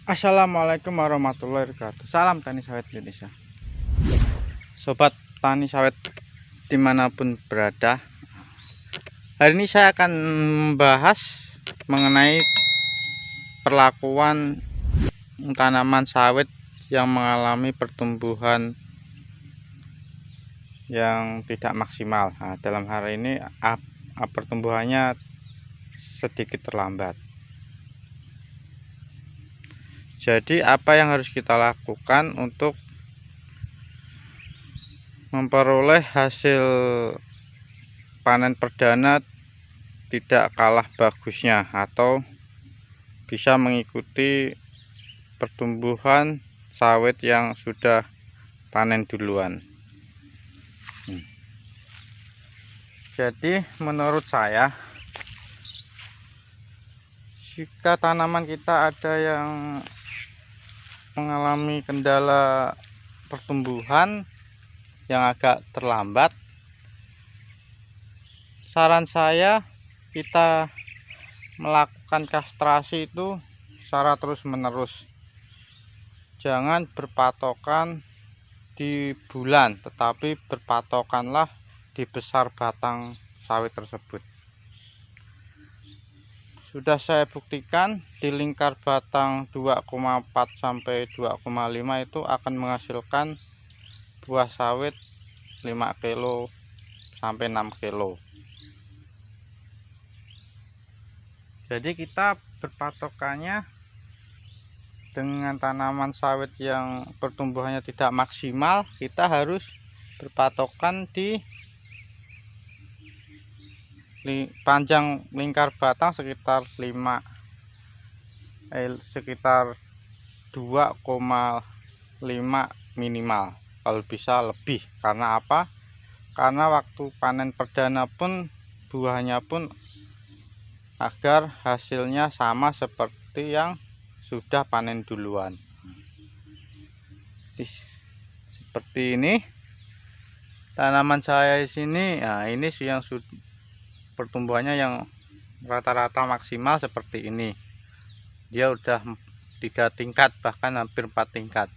Assalamualaikum warahmatullahi wabarakatuh. Salam tani sawit Indonesia. Sobat tani sawit dimanapun berada, hari ini saya akan membahas mengenai perlakuan tanaman sawit yang mengalami pertumbuhan yang tidak maksimal. Nah, dalam hal ini pertumbuhannya sedikit terlambat. Jadi apa yang harus kita lakukan untuk memperoleh hasil panen perdana tidak kalah bagusnya atau bisa mengikuti pertumbuhan sawit yang sudah panen duluan. Jadi menurut saya, jika tanaman kita ada yang mengalami kendala pertumbuhan yang agak terlambat, saran saya kita melakukan kastrasi itu secara terus menerus. Jangan berpatokan di bulan, tetapi berpatokanlah di besar batang sawit tersebut. Sudah saya buktikan di lingkar batang 2,4 sampai 2,5 itu akan menghasilkan buah sawit 5 kilo sampai 6 kilo. Jadi kita berpatokannya dengan tanaman sawit yang pertumbuhannya tidak maksimal, kita harus berpatokan di panjang lingkar batang sekitar 2,5 minimal, kalau bisa lebih. Karena apa? Karena waktu panen perdana pun buahnya pun agar hasilnya sama seperti yang sudah panen duluan. Seperti ini tanaman saya di sini. Nah, ini sih yang pertumbuhannya yang rata-rata maksimal seperti ini. Dia udah 3 tingkat, bahkan hampir 4 tingkat.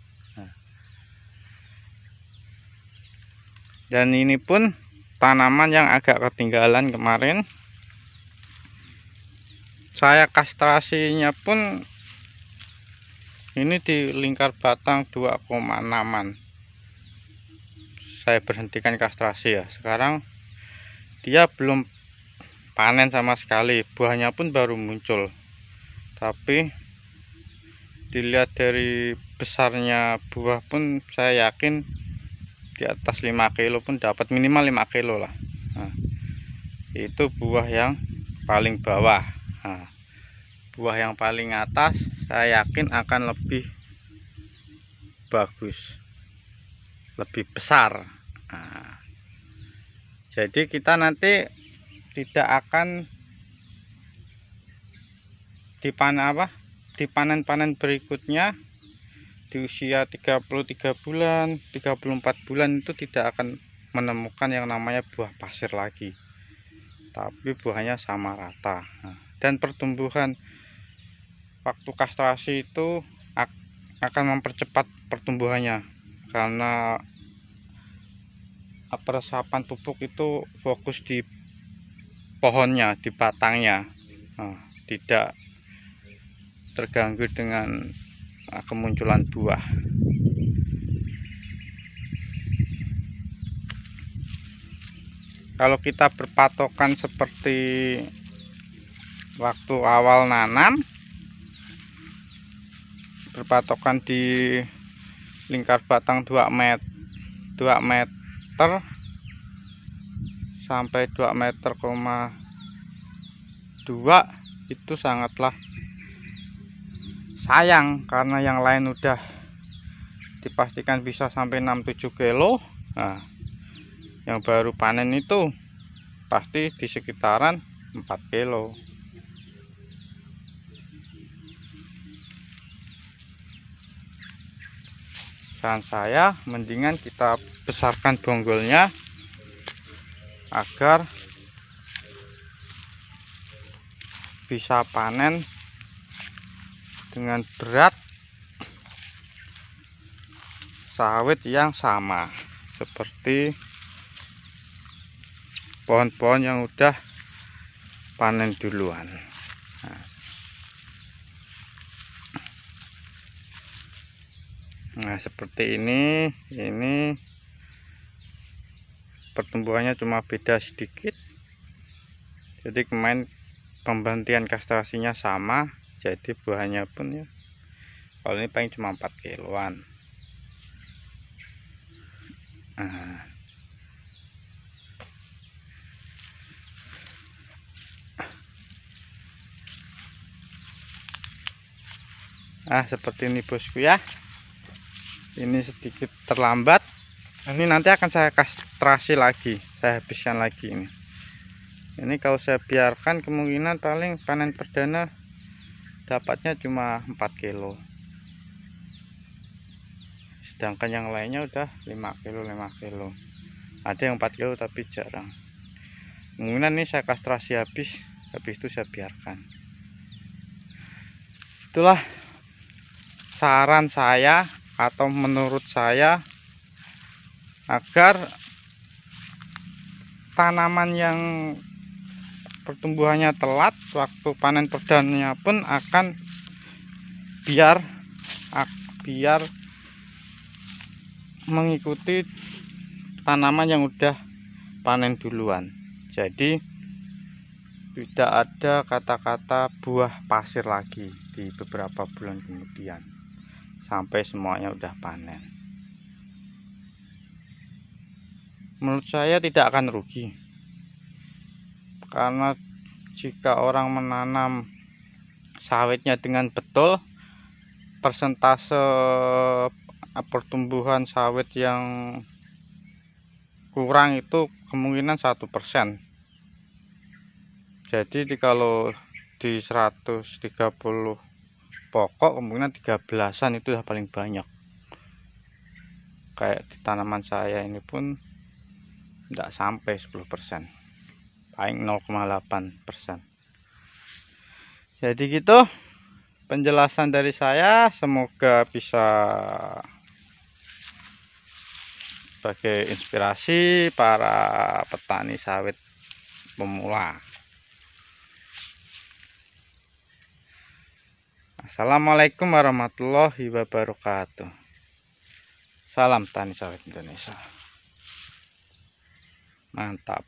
Dan ini pun tanaman yang agak ketinggalan kemarin. Saya kastrasinya pun ini di lingkar batang 2,6an. Saya berhentikan kastrasi ya. Sekarang dia belum panen sama sekali, buahnya pun baru muncul. Tapi dilihat dari besarnya buah pun saya yakin di atas 5 kilo pun dapat, minimal 5 kilo lah. Nah, itu buah yang paling bawah. Nah, buah yang paling atas saya yakin akan lebih bagus, lebih besar. Nah, jadi kita nanti tidak akan dipanen berikutnya di usia 33 bulan, 34 bulan itu tidak akan menemukan yang namanya buah pasir lagi, tapi buahnya sama rata. Nah, dan pertumbuhan waktu kastrasi itu akan mempercepat pertumbuhannya, karena peresapan pupuk itu fokus di pohonnya, di batangnya. Nah, tidak terganggu dengan kemunculan buah. Kalau kita berpatokan seperti waktu awal nanam, berpatokan di lingkar batang 2 meter sampai 2,2 meter, itu sangatlah sayang, karena yang lain udah dipastikan bisa sampai 6-7 kilo. Nah, yang baru panen itu pasti di sekitaran 4 kilo. Saran saya mendingan kita besarkan bonggolnya agar bisa panen dengan berat sawit yang sama seperti pohon-pohon yang udah panen duluan. Nah, seperti ini pertumbuhannya cuma beda sedikit. Jadi kemarin pemberhentian kastrasinya sama, jadi buahnya pun ya kalau ini paling cuma 4 kiloan. Seperti ini bosku ya. Ini sedikit terlambat. Ini nanti akan saya kastrasi lagi, saya habiskan lagi ini. Ini kalau saya biarkan kemungkinan paling panen perdana dapatnya cuma 4 kilo. Sedangkan yang lainnya udah 5 kilo. Ada yang 4 kilo tapi jarang. Kemungkinan ini saya kastrasi habis itu saya biarkan. Itulah saran saya atau menurut saya, agar tanaman yang pertumbuhannya telat, waktu panen perdananya pun akan biar mengikuti tanaman yang udah panen duluan. Jadi tidak ada kata-kata buah pasir lagi di beberapa bulan kemudian sampai semuanya udah panen. Menurut saya tidak akan rugi, karena jika orang menanam sawitnya dengan betul, persentase pertumbuhan sawit yang kurang itu kemungkinan 1%. Jadi kalau di 130 pokok kemungkinan 13-an itu udah paling banyak. Kayak di tanaman saya ini pun tidak sampai 10%, paling 0,8%. Jadi gitu penjelasan dari saya, semoga bisa sebagai inspirasi para petani sawit pemula. Assalamualaikum warahmatullahi wabarakatuh. Salam tani sawit Indonesia. Mantap.